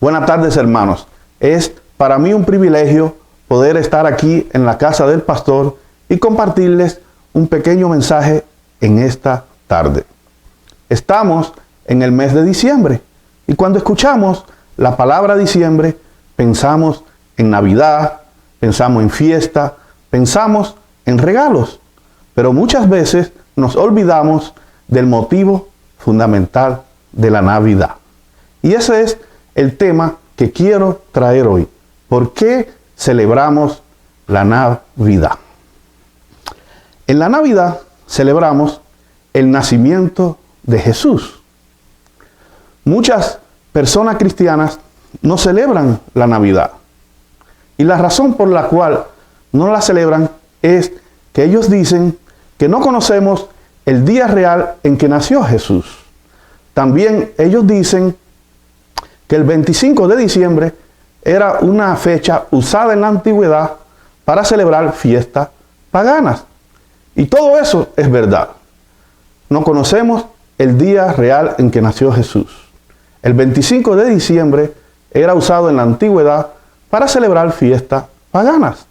Buenas tardes, hermanos. Es para mí un privilegio poder estar aquí en la casa del pastor y compartirles un pequeño mensaje en esta tarde. Estamos en el mes de diciembre y cuando escuchamos la palabra diciembre pensamos en Navidad, pensamos en fiesta, pensamos en regalos, pero muchas veces nos olvidamos del motivo fundamental de la Navidad. Y ese es el tema que quiero traer hoy. ¿Por qué celebramos la Navidad? En la Navidad celebramos el nacimiento de Jesús. Muchas personas cristianas no celebran la Navidad. Y la razón por la cual no la celebran es que ellos dicen que no conocemos el día real en que nació Jesús. También ellos dicen que el 25 de diciembre era una fecha usada en la antigüedad para celebrar fiestas paganas. Y todo eso es verdad. No conocemos el día real en que nació Jesús. El 25 de diciembre era usado en la antigüedad para celebrar fiestas paganas.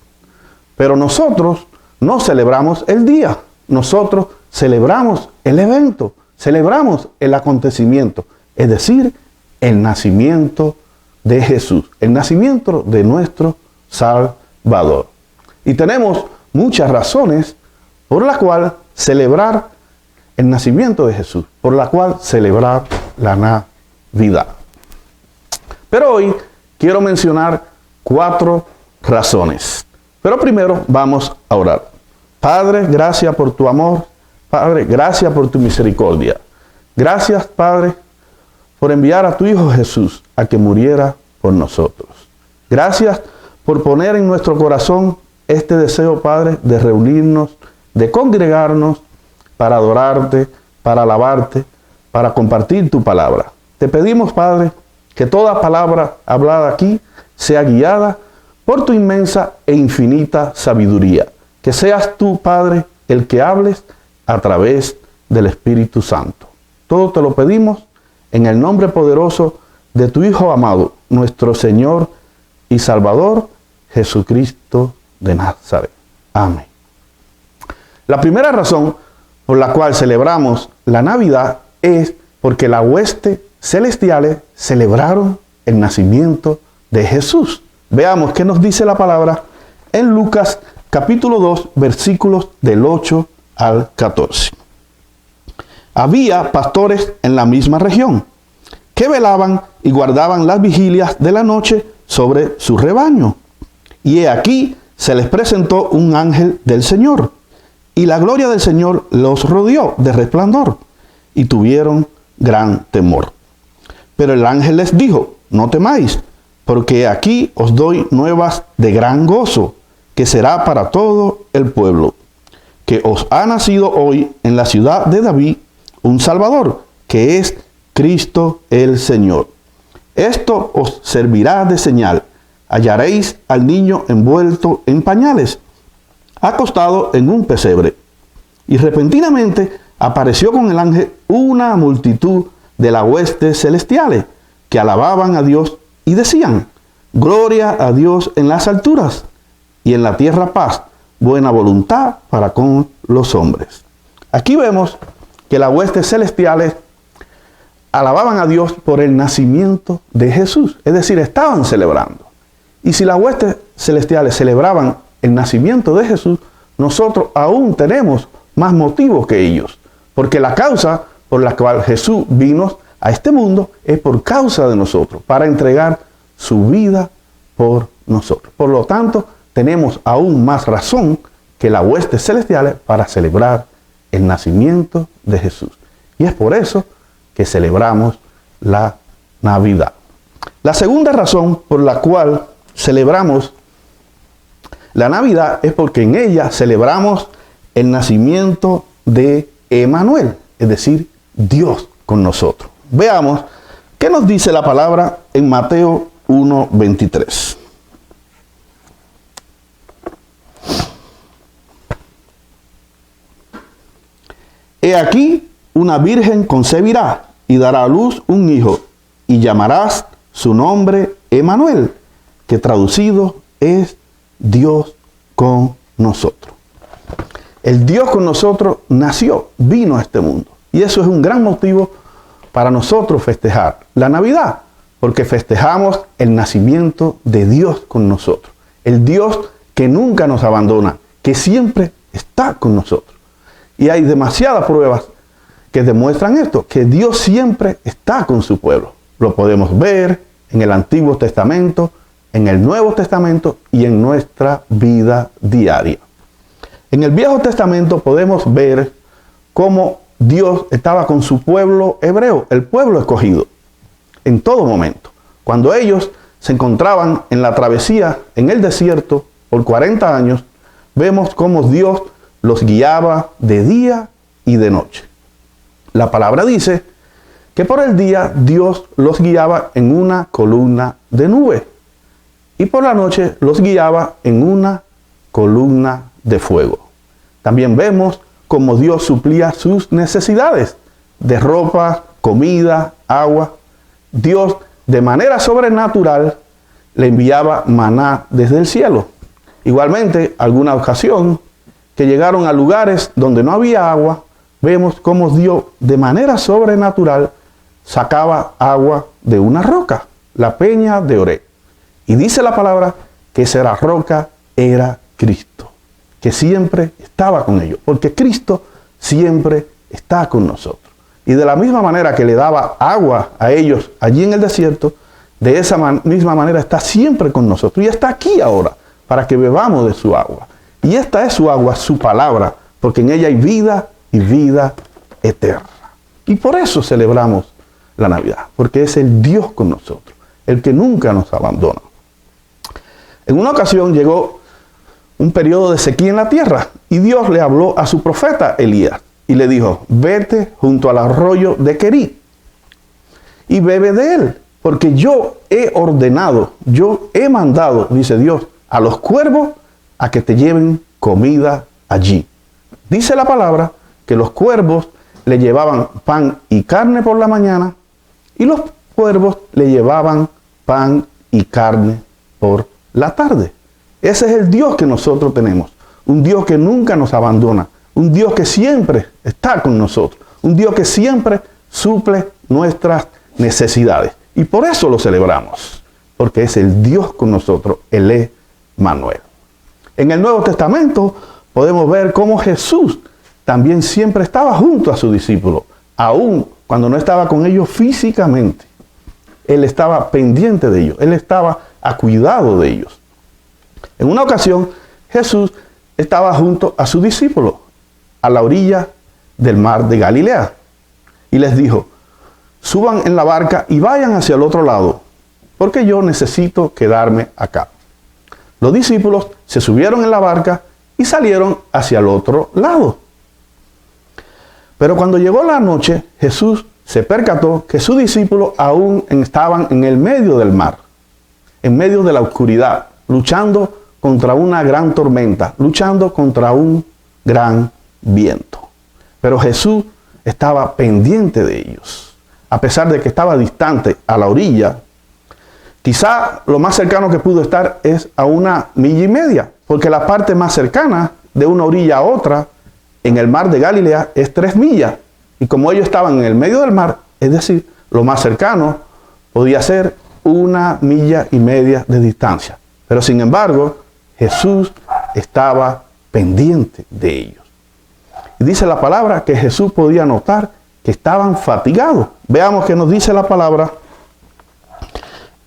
Pero nosotros no celebramos el día. Nosotros celebramos el evento, celebramos el acontecimiento, es decir, el nacimiento de Jesús, el nacimiento de nuestro Salvador. Y tenemos muchas razones por las cuales celebrar el nacimiento de Jesús, por la cual celebrar la Navidad. Pero hoy quiero mencionar 4 razones. Pero primero vamos a orar. Padre, gracias por tu amor. Padre, gracias por tu misericordia. Gracias, Padre, por enviar a tu Hijo Jesús a que muriera por nosotros. Gracias por poner en nuestro corazón este deseo, Padre, de reunirnos, de congregarnos para adorarte, para alabarte, para compartir tu palabra. Te pedimos, Padre, que toda palabra hablada aquí sea guiada por tu inmensa e infinita sabiduría. Que seas tú, Padre, el que hables a través del Espíritu Santo. Todo te lo pedimos en el nombre poderoso de tu Hijo amado, nuestro Señor y Salvador, Jesucristo de Nazaret. Amén. La primera razón por la cual celebramos la Navidad es porque las huestes celestiales celebraron el nacimiento de Jesús. Veamos qué nos dice la palabra en Lucas capítulo 2, versículos del 8 al 14. Había pastores en la misma región que velaban y guardaban las vigilias de la noche sobre su rebaño. Y he aquí se les presentó un ángel del Señor, y la gloria del Señor los rodeó de resplandor, y tuvieron gran temor. Pero el ángel les dijo: no temáis, porque aquí os doy nuevas de gran gozo, que será para todo el pueblo, que os ha nacido hoy en la ciudad de David un Salvador, que es Cristo el Señor. Esto os servirá de señal: hallaréis al niño envuelto en pañales, acostado en un pesebre. Y repentinamente apareció con el ángel una multitud de las huestes celestiales, que alababan a Dios y decían: gloria a Dios en las alturas, y en la tierra paz, buena voluntad para con los hombres. Aquí vemos que las huestes celestiales alababan a Dios por el nacimiento de Jesús. Es decir, estaban celebrando. Y si las huestes celestiales celebraban el nacimiento de Jesús, nosotros aún tenemos más motivos que ellos. Porque la causa por la cual Jesús vino a este mundo es por causa de nosotros, para entregar su vida por nosotros. Por lo tanto, tenemos aún más razón que las huestes celestiales para celebrar el nacimiento de Jesús. Y es por eso que celebramos la Navidad. La segunda razón por la cual celebramos la Navidad es porque en ella celebramos el nacimiento de Emmanuel, es decir, Dios con nosotros. Veamos qué nos dice la palabra en Mateo 1:23. He aquí, una virgen concebirá y dará a luz un hijo, y llamarás su nombre Emmanuel, que traducido es Dios con nosotros. El Dios con nosotros nació, vino a este mundo. Y eso es un gran motivo para nosotros festejar la Navidad, porque festejamos el nacimiento de Dios con nosotros. El Dios que nunca nos abandona, que siempre está con nosotros. Y hay demasiadas pruebas que demuestran esto, que Dios siempre está con su pueblo. Lo podemos ver en el Antiguo Testamento, en el Nuevo Testamento y en nuestra vida diaria. En el Viejo Testamento podemos ver cómo Dios estaba con su pueblo hebreo, el pueblo escogido, en todo momento. Cuando ellos se encontraban en la travesía en el desierto por 40 años, vemos cómo Dios los guiaba de día y de noche. La palabra dice que por el día Dios los guiaba en una columna de nube y por la noche los guiaba en una columna de fuego. También vemos cómo Dios suplía sus necesidades de ropa, comida, agua. Dios de manera sobrenatural le enviaba maná desde el cielo. Igualmente, alguna ocasión que llegaron a lugares donde no había agua, vemos cómo Dios de manera sobrenatural sacaba agua de una roca, la peña de Oreb. Y dice la palabra que esa roca era Cristo, que siempre estaba con ellos, porque Cristo siempre está con nosotros. Y de la misma manera que le daba agua a ellos allí en el desierto, de esa misma manera está siempre con nosotros. Y está aquí ahora para que bebamos de su agua. Y esta es su agua, su palabra, porque en ella hay vida y vida eterna. Y por eso celebramos la Navidad, porque es el Dios con nosotros, el que nunca nos abandona. En una ocasión llegó un periodo de sequía en la tierra y Dios le habló a su profeta Elías y le dijo: vete junto al arroyo de Querí y bebe de él, porque yo he ordenado, yo he mandado, dice Dios, a los cuervos a que te lleven comida allí. Dice la palabra que los cuervos le llevaban pan y carne por la mañana y los cuervos le llevaban pan y carne por la tarde. Ese es el Dios que nosotros tenemos, un Dios que nunca nos abandona, un Dios que siempre está con nosotros, un Dios que siempre suple nuestras necesidades. Y por eso lo celebramos, porque es el Dios con nosotros, el Emmanuel. En el Nuevo Testamento podemos ver cómo Jesús también siempre estaba junto a sus discípulos, aun cuando no estaba con ellos físicamente. Él estaba pendiente de ellos, Él estaba a cuidado de ellos. En una ocasión, Jesús estaba junto a sus discípulos a la orilla del mar de Galilea y les dijo: suban en la barca y vayan hacia el otro lado, porque yo necesito quedarme acá. Los discípulos se subieron en la barca y salieron hacia el otro lado. Pero cuando llegó la noche, Jesús se percató que sus discípulos aún estaban en el medio del mar, en medio de la oscuridad, luchando contra una gran tormenta, luchando contra un gran viento. Pero Jesús estaba pendiente de ellos, a pesar de que estaba distante a la orilla. Quizá lo más cercano que pudo estar es a 1,5 millas, porque la parte más cercana de una orilla a otra en el mar de Galilea es 3 millas. Y como ellos estaban en el medio del mar, es decir, lo más cercano podía ser 1,5 millas de distancia. Pero sin embargo, Jesús estaba pendiente de ellos. Y dice la palabra que Jesús podía notar que estaban fatigados. Veamos qué nos dice la palabra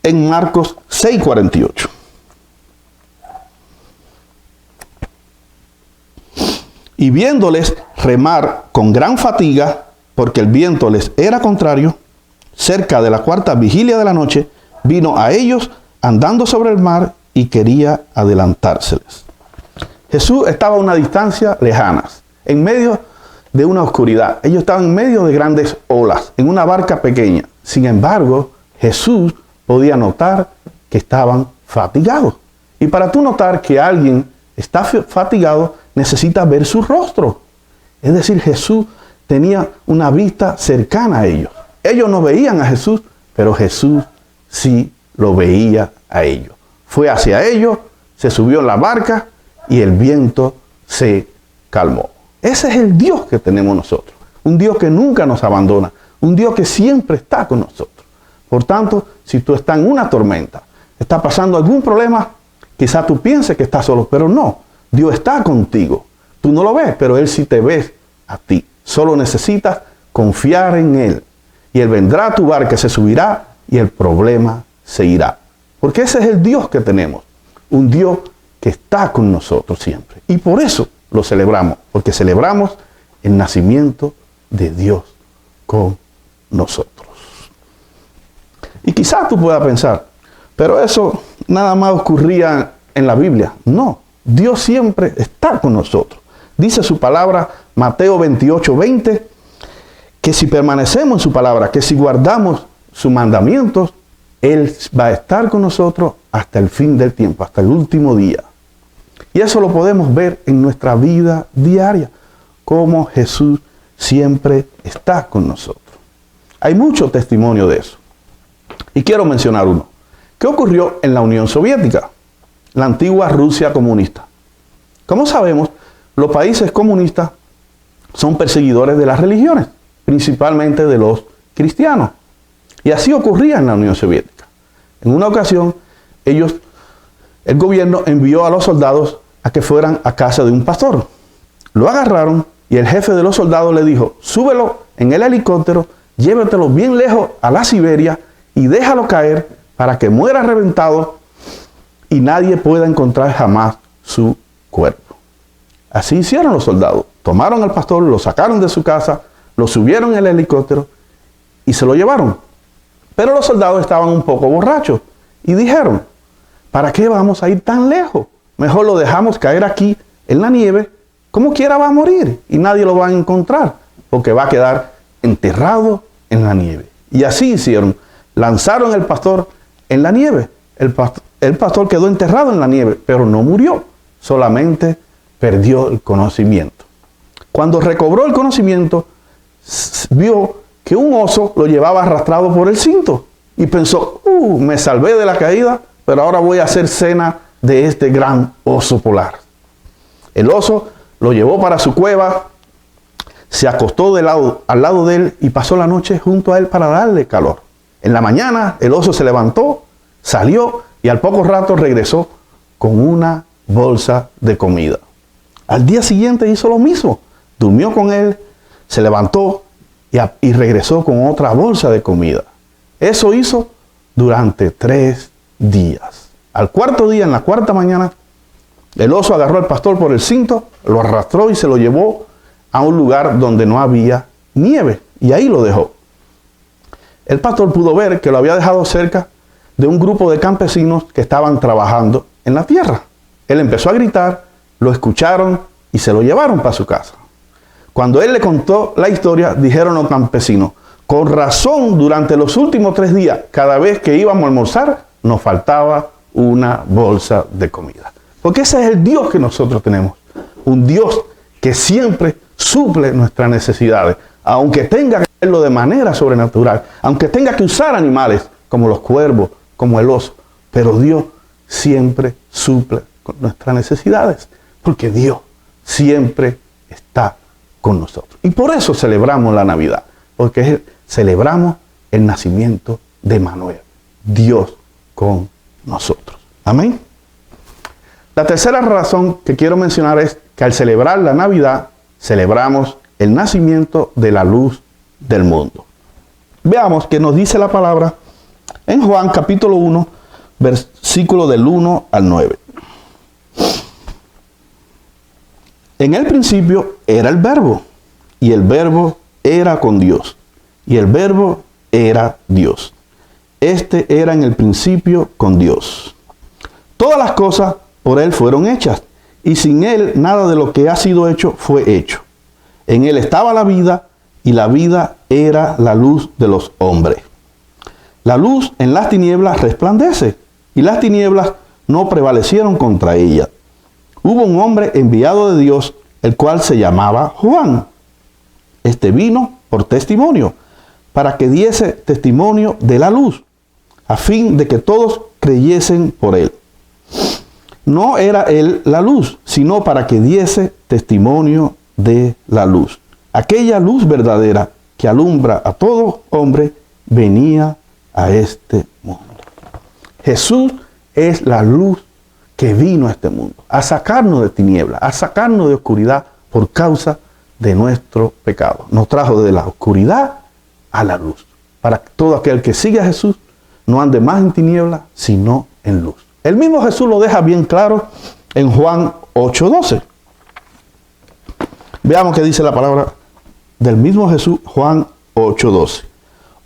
en Marcos 6:48. Y viéndoles remar con gran fatiga, porque el viento les era contrario, cerca de la 4ª vigilia de la noche, vino a ellos andando sobre el mar y quería adelantárseles. Jesús estaba a una distancia lejana, en medio de una oscuridad. Ellos estaban en medio de grandes olas, en una barca pequeña. Sin embargo, Jesús podía notar que estaban fatigados. Y para tú notar que alguien está fatigado, necesitas ver su rostro. Es decir, Jesús tenía una vista cercana a ellos. Ellos no veían a Jesús, pero Jesús sí lo veía a ellos. Fue hacia ellos, se subió en la barca y el viento se calmó. Ese es el Dios que tenemos nosotros. Un Dios que nunca nos abandona. Un Dios que siempre está con nosotros. Por tanto, si tú estás en una tormenta, está pasando algún problema, quizás tú pienses que estás solo, pero no. Dios está contigo. Tú no lo ves, pero Él sí te ve a ti. Solo necesitas confiar en Él. Y Él vendrá a tu barca, se subirá y el problema se irá. Porque ese es el Dios que tenemos. Un Dios que está con nosotros siempre. Y por eso lo celebramos. Porque celebramos el nacimiento de Dios con nosotros. Y quizás tú puedas pensar, pero eso nada más ocurría en la Biblia. No, Dios siempre está con nosotros. Dice su palabra, Mateo 28:20, que si permanecemos en su palabra, que si guardamos sus mandamientos, Él va a estar con nosotros hasta el fin del tiempo, hasta el último día. Y eso lo podemos ver en nuestra vida diaria, cómo Jesús siempre está con nosotros. Hay mucho testimonio de eso. Y quiero mencionar uno. ¿Qué ocurrió en la Unión Soviética? La antigua Rusia comunista. Como sabemos, los países comunistas son perseguidores de las religiones, principalmente de los cristianos. Y así ocurría en la Unión Soviética. En una ocasión, el gobierno envió a los soldados a que fueran a casa de un pastor. Lo agarraron y el jefe de los soldados le dijo, súbelo en el helicóptero, llévatelo bien lejos a la Siberia y déjalo caer para que muera reventado y nadie pueda encontrar jamás su cuerpo. Así hicieron los soldados. Tomaron al pastor, lo sacaron de su casa, lo subieron en el helicóptero y se lo llevaron. Pero los soldados estaban un poco borrachos y dijeron, ¿para qué vamos a ir tan lejos? Mejor lo dejamos caer aquí en la nieve, como quiera va a morir y nadie lo va a encontrar porque va a quedar enterrado en la nieve. Y así hicieron. Lanzaron el pastor en la nieve. El pastor quedó enterrado en la nieve, pero no murió, solamente perdió el conocimiento. Cuando recobró el conocimiento, vio que un oso lo llevaba arrastrado por el cinto y pensó, me salvé de la caída, pero ahora voy a hacer cena de este gran oso polar. El oso lo llevó para su cueva, se acostó al lado de él y pasó la noche junto a él para darle calor. En la mañana el oso se levantó, salió y al poco rato regresó con una bolsa de comida. Al día siguiente hizo lo mismo. Durmió con él, se levantó y regresó con otra bolsa de comida. Eso hizo durante 3 días. Al cuarto día, en la cuarta mañana, el oso agarró al pastor por el cinto, lo arrastró y se lo llevó a un lugar donde no había nieve. Y ahí lo dejó. El pastor pudo ver que lo había dejado cerca de un grupo de campesinos que estaban trabajando en la tierra. Él empezó a gritar, lo escucharon y se lo llevaron para su casa. Cuando él le contó la historia, dijeron los campesinos, con razón, durante los últimos 3 días, cada vez que íbamos a almorzar, nos faltaba una bolsa de comida. Porque ese es el Dios que nosotros tenemos. Un Dios que siempre suple nuestras necesidades, aunque tenga que hacerlo de manera sobrenatural, aunque tenga que usar animales como los cuervos, como el oso, pero Dios siempre suple nuestras necesidades, porque Dios siempre está con nosotros. Y por eso celebramos la Navidad, porque celebramos el nacimiento de Emmanuel, Dios con nosotros. Amén. La tercera razón que quiero mencionar es que al celebrar la Navidad, celebramos el nacimiento de la luz del mundo. Veamos qué nos dice la palabra en Juan capítulo 1, versículo del 1 al 9. En el principio era el Verbo, y el Verbo era con Dios, y el Verbo era Dios. Este era en el principio con Dios. Todas las cosas por Él fueron hechas, y sin Él nada de lo que ha sido hecho fue hecho. En Él estaba la vida, y la vida era la luz de los hombres. La luz en las tinieblas resplandece, y las tinieblas no prevalecieron contra ella. Hubo un hombre enviado de Dios, el cual se llamaba Juan. Este vino por testimonio, para que diese testimonio de la luz, a fin de que todos creyesen por él. No era él la luz, sino para que diese testimonio de la luz. Aquella luz verdadera que alumbra a todo hombre venía a este mundo. Jesús es la luz que vino a este mundo, a sacarnos de tinieblas, a sacarnos de oscuridad por causa de nuestro pecado. Nos trajo de la oscuridad a la luz, para que todo aquel que sigue a Jesús no ande más en tinieblas, sino en luz. El mismo Jesús lo deja bien claro en Juan 8:12. Veamos qué dice la palabra del mismo Jesús, Juan 8:12.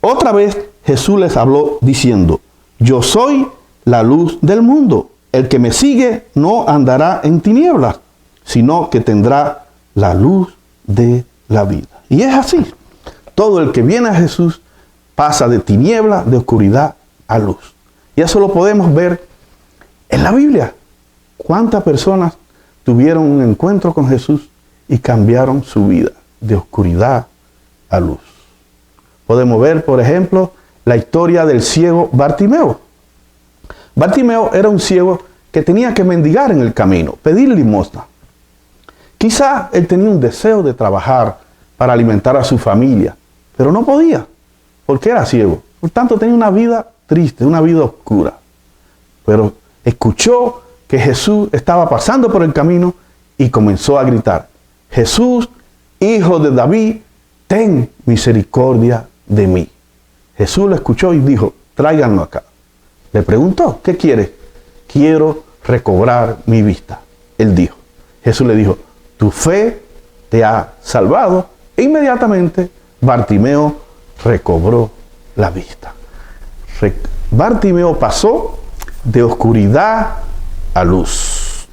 Otra vez Jesús les habló diciendo: yo soy la luz del mundo. El que me sigue no andará en tinieblas, sino que tendrá la luz de la vida. Y es así. Todo el que viene a Jesús pasa de tinieblas, de oscuridad a luz. Y eso lo podemos ver en la Biblia. ¿Cuántas personas tuvieron un encuentro con Jesús y cambiaron su vida de oscuridad a luz? Podemos ver, por ejemplo, la historia del ciego Bartimeo. Bartimeo era un ciego que tenía que mendigar en el camino, pedir limosna. Quizá él tenía un deseo de trabajar para alimentar a su familia, pero no podía, porque era ciego. Por tanto, tenía una vida triste, una vida oscura. Pero escuchó que Jesús estaba pasando por el camino y comenzó a gritar: Jesús, hijo de David, ten misericordia de mí. Jesús lo escuchó y dijo: tráiganlo acá. Le preguntó: ¿qué quiere? Quiero recobrar mi vista. Él dijo, Jesús le dijo: tu fe te ha salvado. E inmediatamente Bartimeo recobró la vista. Bartimeo pasó de oscuridad a luz.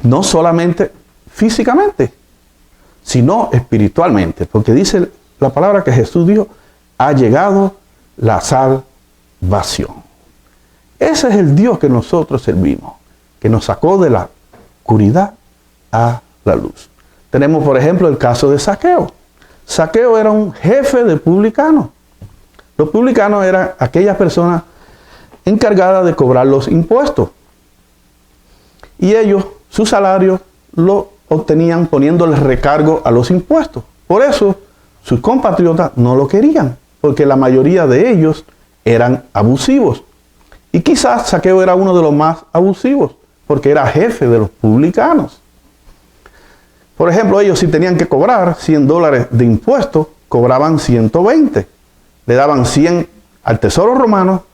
No solamente físicamente, sino espiritualmente. Porque dice la palabra que Jesús dijo: ha llegado la salvación. Ese es el Dios que nosotros servimos, que nos sacó de la oscuridad a la luz. Tenemos, por ejemplo, el caso de Zaqueo. Zaqueo era un jefe de publicanos. Los publicanos eran aquellas personas encargadas de cobrar los impuestos. Y ellos, su salario, lo obtenían poniéndoles recargo a los impuestos. Por eso, sus compatriotas no lo querían, porque la mayoría de ellos eran abusivos. Y quizás Zaqueo era uno de los más abusivos, porque era jefe de los publicanos. Por ejemplo, ellos si tenían que cobrar $100 de impuestos, cobraban 120. Le daban 100 al tesoro romano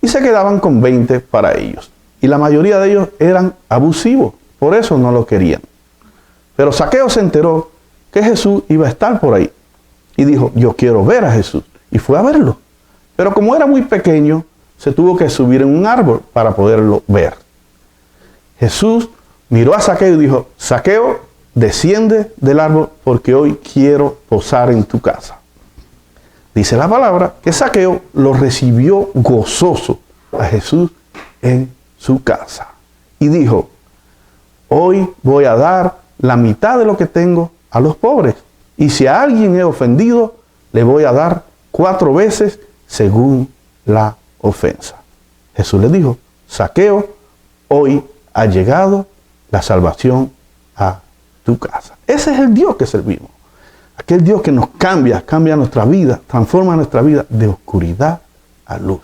y se quedaban con 20 para ellos. Y la mayoría de ellos eran abusivos, por eso no lo querían. Pero Zaqueo se enteró que Jesús iba a estar por ahí. Y dijo: yo quiero ver a Jesús. Y fue a verlo. Pero como era muy pequeño, se tuvo que subir en un árbol para poderlo ver. Jesús miró a Zaqueo y dijo: Zaqueo, desciende del árbol porque hoy quiero posar en tu casa. Dice la palabra que Zaqueo lo recibió gozoso a Jesús en su casa. Y dijo: hoy voy a dar la mitad de lo que tengo a los pobres. Y si a alguien he ofendido, le voy a dar 4 veces según la ofensa. Jesús le dijo: Zaqueo, hoy ha llegado la salvación a tu casa. Ese es el Dios que servimos. Aquel Dios que nos cambia nuestra vida, transforma nuestra vida de oscuridad a luz.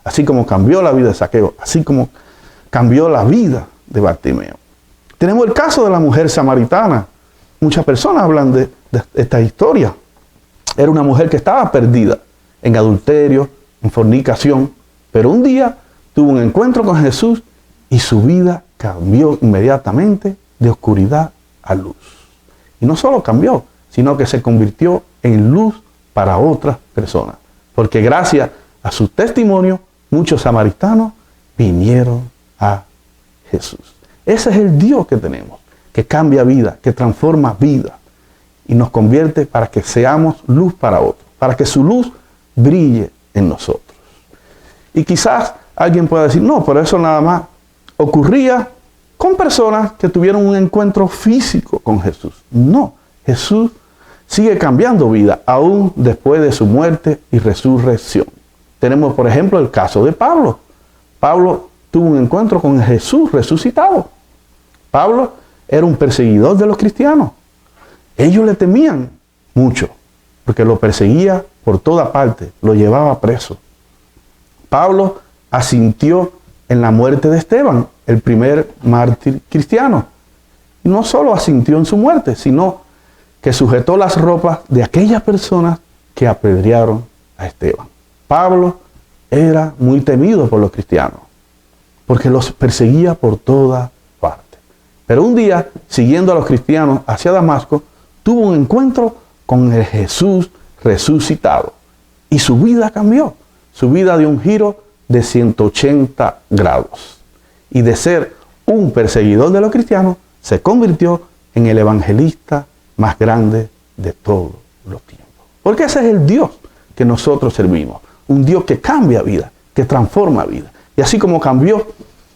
Así como cambió la vida de Zaqueo, así como cambió la vida de Bartimeo. Tenemos el caso de la mujer samaritana. Muchas personas hablan de esta historia. Era una mujer que estaba perdida en adulterio, en fornicación, pero un día tuvo un encuentro con Jesús y su vida cambió inmediatamente de oscuridad a luz. Y no solo cambió, sino que se convirtió en luz para otras personas. Porque gracias a su testimonio, muchos samaritanos vinieron a Jesús. Ese es el Dios que tenemos, que cambia vida, que transforma vida y nos convierte para que seamos luz para otros, para que su luz brille en nosotros. Y quizás alguien pueda decir: no, pero eso nada más ocurría con personas que tuvieron un encuentro físico con Jesús. No, Jesús sigue cambiando vida aún después de su muerte y resurrección. Tenemos, por ejemplo, el caso de Pablo. Pablo tuvo un encuentro con Jesús resucitado. Pablo era un perseguidor de los cristianos. Ellos le temían mucho, porque lo perseguía por toda parte, lo llevaba preso. Pablo asintió en la muerte de Esteban, el primer mártir cristiano. Y no solo asintió en su muerte, sino que sujetó las ropas de aquellas personas que apedrearon a Esteban. Pablo era muy temido por los cristianos, porque los perseguía por toda parte. Pero un día, siguiendo a los cristianos hacia Damasco, tuvo un encuentro con el Jesús resucitado. Y su vida cambió. Su vida dio un giro de 180 grados. Y de ser un perseguidor de los cristianos, se convirtió en el evangelista más grande de todos los tiempos. Porque ese es el Dios que nosotros servimos. Un Dios que cambia vida, que transforma vida. Y así como cambió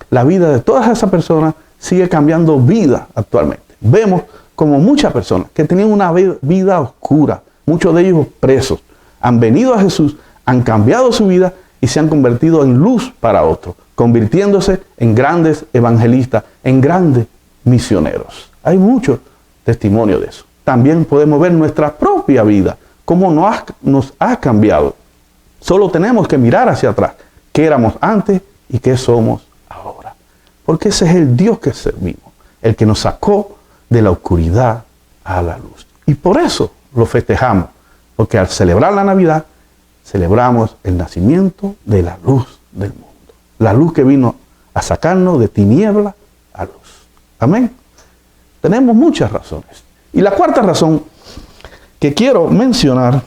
la vida de todas esas personas, sigue cambiando vida actualmente. Vemos como muchas personas que tenían una vida oscura, muchos de ellos presos, han venido a Jesús, han cambiado su vida y se han convertido en luz para otros, convirtiéndose en grandes evangelistas, en grandes misioneros. Hay muchos testimonios de eso. También podemos ver nuestra propia vida, cómo nos ha cambiado. Solo tenemos que mirar hacia atrás, qué éramos antes y qué somos ahora. Porque ese es el Dios que servimos, el que nos sacó de la oscuridad a la luz. Y por eso lo festejamos, porque al celebrar la Navidad, celebramos el nacimiento de la luz del mundo. La luz que vino a sacarnos de tiniebla a luz. Amén. Tenemos muchas razones. Y la cuarta razón que quiero mencionar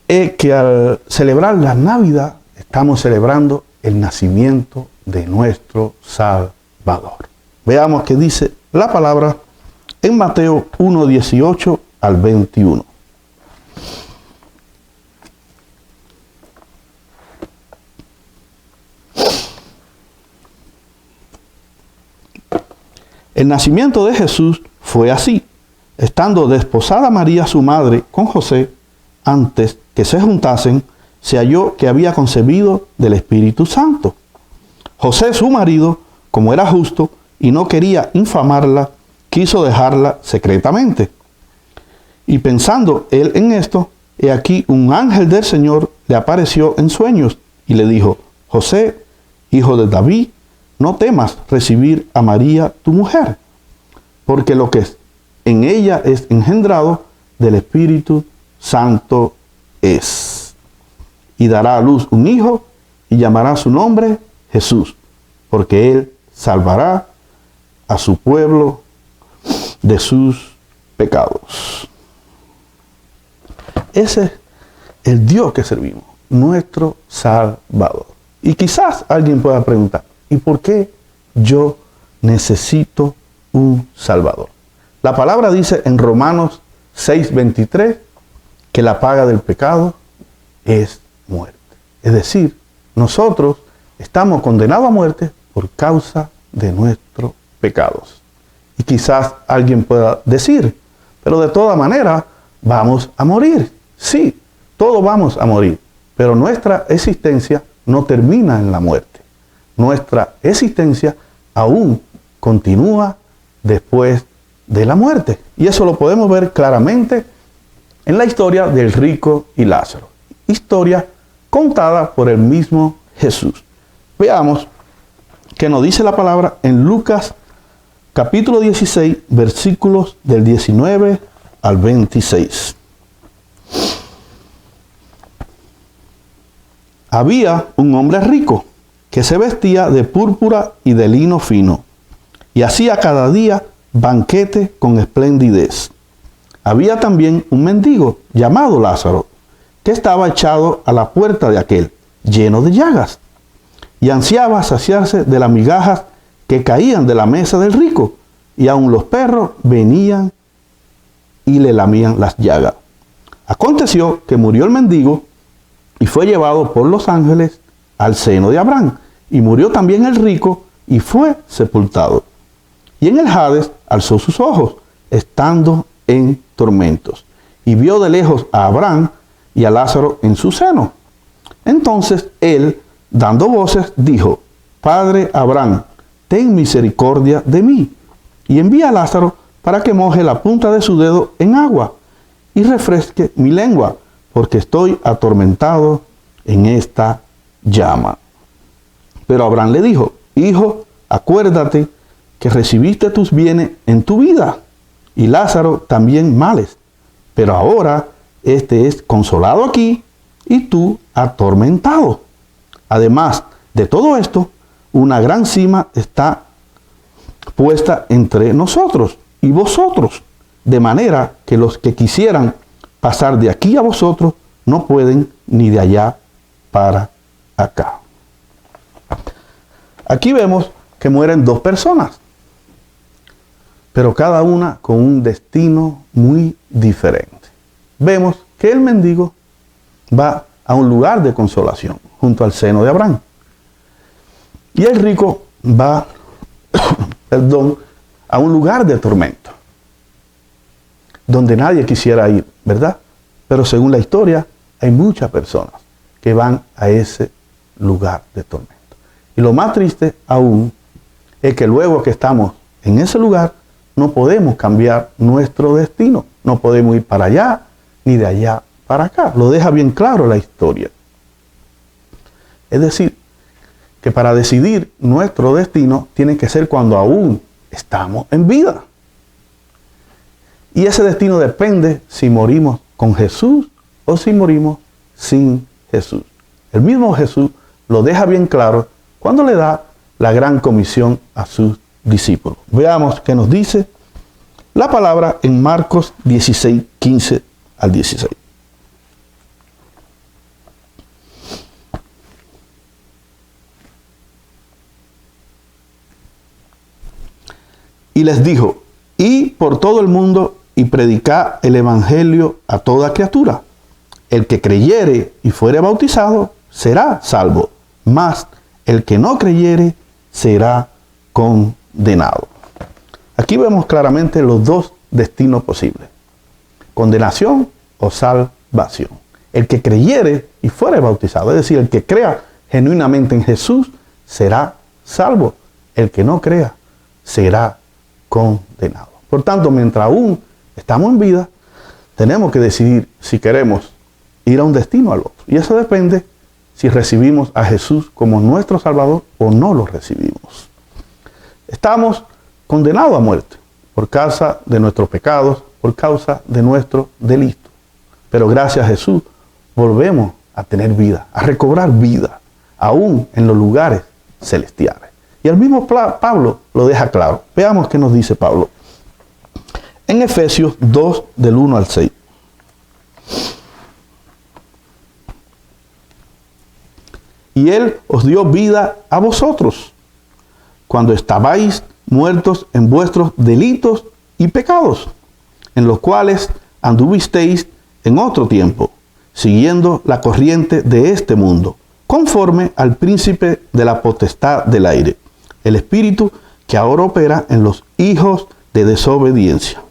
es que al celebrar la Navidad, estamos celebrando el nacimiento de nuestro Salvador. Veamos qué dice la palabra en Mateo 1:18 al 21. El nacimiento de Jesús fue así. Estando desposada María, su madre, con José, antes que se juntasen, se halló que había concebido del Espíritu Santo. José, su marido, como era justo y no quería infamarla, quiso dejarla secretamente. Y pensando él en esto, he aquí un ángel del Señor le apareció en sueños y le dijo: José, hijo de David, no temas recibir a María tu mujer, porque lo que en ella es engendrado del Espíritu Santo es. Y dará a luz un hijo y llamará su nombre Jesús, porque él salvará a su pueblo de sus pecados. Ese es el Dios que servimos, nuestro Salvador. Y quizás alguien pueda preguntar: ¿y por qué yo necesito un Salvador? La palabra dice en Romanos 6:23 que la paga del pecado es muerte. Es decir, nosotros estamos condenados a muerte por causa de nuestros pecados. Y quizás alguien pueda decir: pero de toda manera vamos a morir. Sí, todos vamos a morir, pero nuestra existencia no termina en la muerte. Nuestra existencia aún continúa después de la muerte. Y eso lo podemos ver claramente en la historia del rico y Lázaro. Historia contada por el mismo Jesús. Veamos qué nos dice la palabra en Lucas capítulo 16, versículos del 19 al 26. Había un hombre rico que se vestía de púrpura y de lino fino, y hacía cada día banquete con esplendidez. Había también un mendigo llamado Lázaro, que estaba echado a la puerta de aquel, lleno de llagas, y ansiaba saciarse de las migajas que caían de la mesa del rico, y aun los perros venían y le lamían las llagas. Aconteció que murió el mendigo y fue llevado por los ángeles al seno de Abraham, y murió también el rico y fue sepultado. Y en el Hades alzó sus ojos, estando en tormentos, y vio de lejos a Abraham y a Lázaro en su seno. Entonces él, dando voces, dijo: Padre Abraham, ten misericordia de mí, y envía a Lázaro para que moje la punta de su dedo en agua y refresque mi lengua, porque estoy atormentado en esta llama. Pero Abraham le dijo: Hijo, acuérdate que recibiste tus bienes en tu vida, y Lázaro también males, pero ahora este es consolado aquí y tú atormentado. Además de todo esto, una gran cima está puesta entre nosotros y vosotros, de manera que los que quisieran pasar de aquí a vosotros no pueden, ni de allá para acá. Aquí vemos que mueren dos personas, pero cada una con un destino muy diferente. Vemos que el mendigo va a un lugar de consolación junto al seno de Abraham, y el rico va a un lugar de tormento, donde nadie quisiera ir, ¿verdad? Pero según la historia, hay muchas personas que van a ese lugar de tormento. Y lo más triste aún es que luego que estamos en ese lugar, no podemos cambiar nuestro destino. No podemos ir para allá, ni de allá para acá. Lo deja bien claro la historia. Es decir, que para decidir nuestro destino tiene que ser cuando aún estamos en vida. Y ese destino depende si morimos con Jesús o si morimos sin Jesús. El mismo Jesús lo deja bien claro cuando le da la gran comisión a sus discípulos. Veamos qué nos dice la palabra en Marcos 16, 15 al 16. Y les dijo: id por todo el mundo y predicad el evangelio a toda criatura. El que creyere y fuere bautizado será salvo, mas el que no creyere será condenado. Aquí vemos claramente los dos destinos posibles: condenación o salvación. El que creyere y fuere bautizado, es decir, el que crea genuinamente en Jesús, será salvo. El que no crea será condenado. Por tanto, mientras aún estamos en vida, tenemos que decidir si queremos ir a un destino al otro. Y eso depende si recibimos a Jesús como nuestro Salvador o no lo recibimos. Estamos condenados a muerte por causa de nuestros pecados, por causa de nuestro delito. Pero gracias a Jesús volvemos a tener vida, a recobrar vida, aún en los lugares celestiales. Y el mismo Pablo lo deja claro. Veamos qué nos dice Pablo. En Efesios 2, del 1 al 6. Y Él os dio vida a vosotros, cuando estabais muertos en vuestros delitos y pecados, en los cuales anduvisteis en otro tiempo, siguiendo la corriente de este mundo, conforme al príncipe de la potestad del aire, el espíritu que ahora opera en los hijos de desobediencia,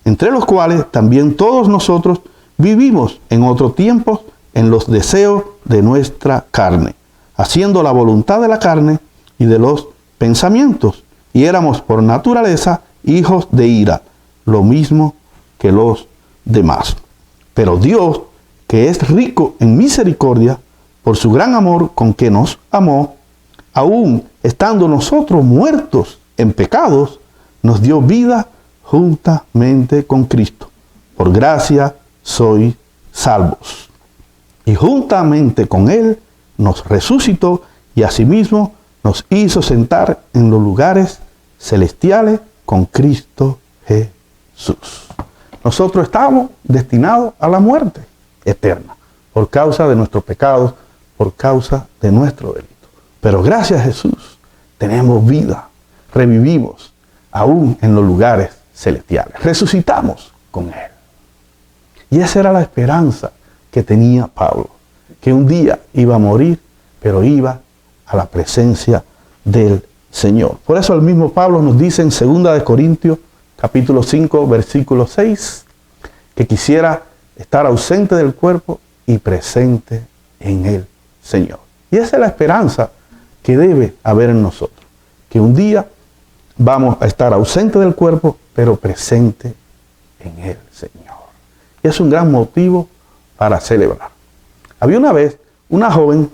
entre los cuales también todos nosotros vivimos en otro tiempo en los deseos de nuestra carne, haciendo la voluntad de la carne y de los pensamientos, y éramos por naturaleza hijos de ira, lo mismo que los demás. Pero Dios, que es rico en misericordia, por su gran amor con que nos amó, aún estando nosotros muertos en pecados, nos dio vida juntamente con Cristo. Por gracia sois salvos. Y juntamente con Él nos resucitó y asimismo nos hizo sentar en los lugares celestiales con Cristo Jesús. Nosotros estamos destinados a la muerte eterna por causa de nuestros pecados, por causa de nuestro delito. Pero gracias a Jesús tenemos vida, revivimos aún en los lugares celestiales, resucitamos con Él. Y esa era la esperanza que tenía Pablo, que un día iba a morir, pero iba a la presencia del Señor. Por eso el mismo Pablo nos dice en 2 Corintios capítulo 5, versículo 6, que quisiera estar ausente del cuerpo y presente en el Señor. Y esa es la esperanza que debe haber en nosotros. Que un día vamos a estar ausentes del cuerpo, pero presentes en Él, Señor. Y es un gran motivo para celebrar. Había una vez una joven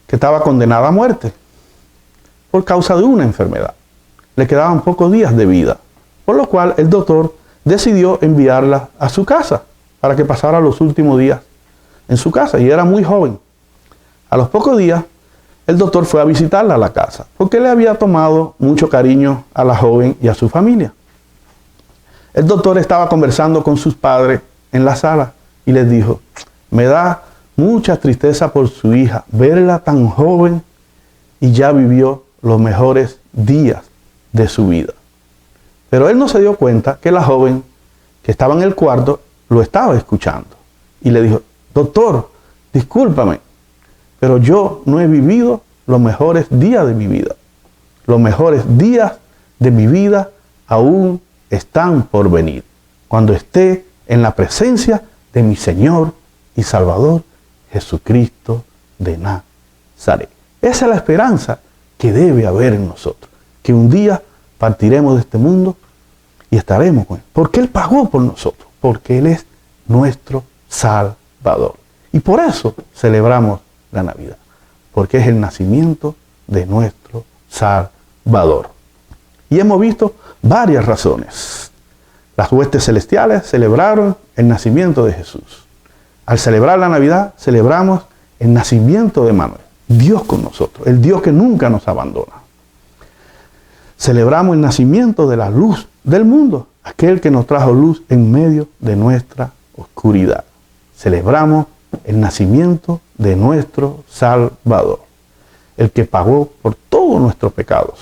que estaba condenada a muerte por causa de una enfermedad. Le quedaban pocos días de vida, por lo cual el doctor decidió enviarla a su casa para que pasara los últimos días en su casa, y era muy joven. A los pocos días, el doctor fue a visitarla a la casa, porque le había tomado mucho cariño a la joven y a su familia. El doctor estaba conversando con sus padres en la sala y les dijo: me da mucha tristeza por su hija, verla tan joven y ya vivió los mejores días de su vida. Pero él no se dio cuenta que la joven que estaba en el cuarto lo estaba escuchando. Y le dijo: doctor, discúlpame, pero yo no he vivido los mejores días de mi vida. Los mejores días de mi vida aún están por venir, cuando esté en la presencia de mi Señor y Salvador Jesucristo de Nazaret. Esa es la esperanza que debe haber en nosotros, que un día partiremos de este mundo y estaremos con Él, porque Él pagó por nosotros, porque Él es nuestro Salvador. Y por eso celebramos la Navidad, porque es el nacimiento de nuestro Salvador. Y hemos visto varias razones. Las huestes celestiales celebraron el nacimiento de Jesús. Al celebrar la Navidad, celebramos el nacimiento de Manuel, Dios con nosotros, el Dios que nunca nos abandona. Celebramos el nacimiento de la luz del mundo, aquel que nos trajo luz en medio de nuestra oscuridad. Celebramos el nacimiento de nuestro Salvador, el que pagó por todos nuestros pecados,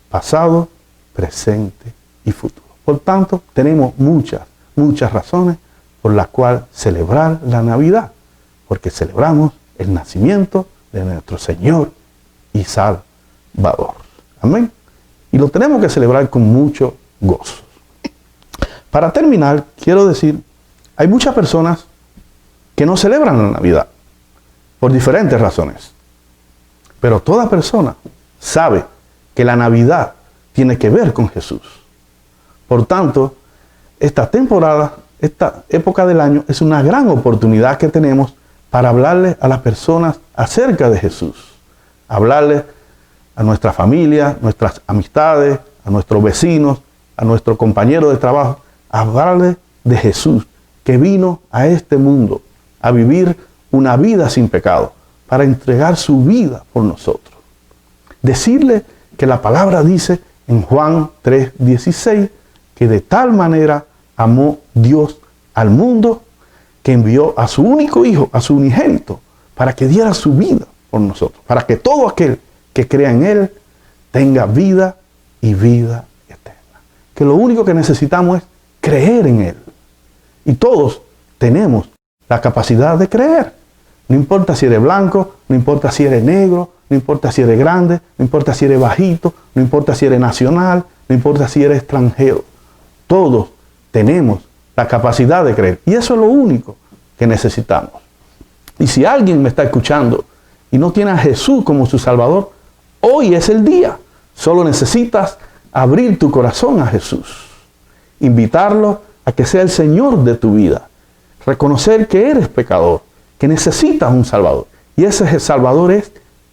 pasado, presente y futuro. Por tanto, tenemos muchas razones por las cuales celebrar la Navidad, porque celebramos el nacimiento de nuestro Señor y Salvador. Amén. Y lo tenemos que celebrar con mucho gozo. Para terminar, quiero decir, hay muchas personas que no celebran la Navidad por diferentes razones. Pero toda persona sabe que la Navidad tiene que ver con Jesús. Por tanto, esta temporada, esta época del año, es una gran oportunidad que tenemos para hablarle a las personas acerca de Jesús. Hablarle a nuestra familia, nuestras amistades, a nuestros vecinos, a nuestros compañeros de trabajo. Hablarle de Jesús, que vino a este mundo a vivir una vida sin pecado, para entregar su vida por nosotros. Decirle que la palabra dice en Juan 3:16, que de tal manera amó Dios al mundo, que envió a su único Hijo, a su unigénito, para que diera su vida por nosotros, para que todo aquel que crea en Él tenga vida y vida eterna. Que lo único que necesitamos es creer en Él. Y todos tenemos la capacidad de creer. No importa si eres blanco, no importa si eres negro, no importa si eres grande, no importa si eres bajito, no importa si eres nacional, no importa si eres extranjero. Todos tenemos la capacidad de creer. Y eso es lo único que necesitamos. Y si alguien me está escuchando y no tiene a Jesús como su Salvador, hoy es el día. Solo necesitas abrir tu corazón a Jesús. Invitarlo a que sea el Señor de tu vida. Reconocer que eres pecador, que necesitas un Salvador. Y ese Salvador es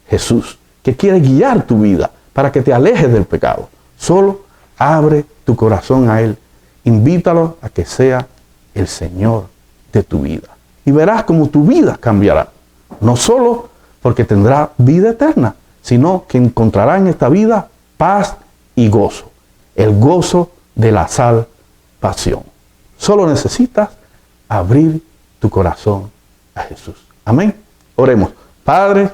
Jesús, que quiere guiar tu vida para que te alejes del pecado. Solo abre tu corazón a Él. Invítalo a que sea el Señor de tu vida. Y verás cómo tu vida cambiará. No solo porque tendrá vida eterna, sino que encontrará en esta vida paz y gozo. El gozo de la salvación. Solo necesitas abrir tu corazón a Jesús. Amén. Oremos. Padre,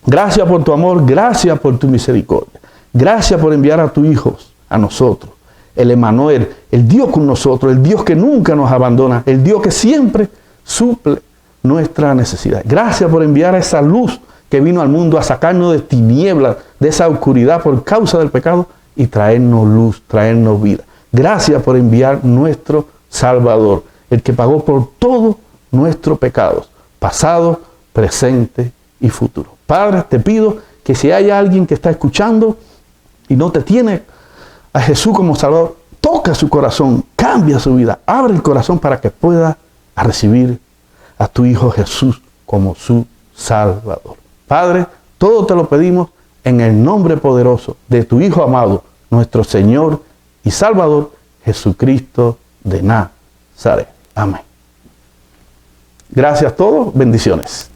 gracias por tu amor, gracias por tu misericordia. Gracias por enviar a tu Hijo a nosotros. El Emmanuel, el Dios con nosotros, el Dios que nunca nos abandona, el Dios que siempre suple nuestra necesidad. Gracias por enviar a esa luz que vino al mundo a sacarnos de tinieblas, de esa oscuridad por causa del pecado y traernos luz, traernos vida. Gracias por enviar nuestro Salvador, el que pagó por todos nuestros pecados, pasado, presente y futuro. Padre, te pido que si hay alguien que está escuchando y no te tiene a Jesús como Salvador, toca su corazón, cambia su vida, abre el corazón para que pueda recibir a tu Hijo Jesús como su Salvador. Padre, todo te lo pedimos en el nombre poderoso de tu Hijo amado, nuestro Señor y Salvador, Jesucristo de Nazaret. Amén. Gracias a todos. Bendiciones.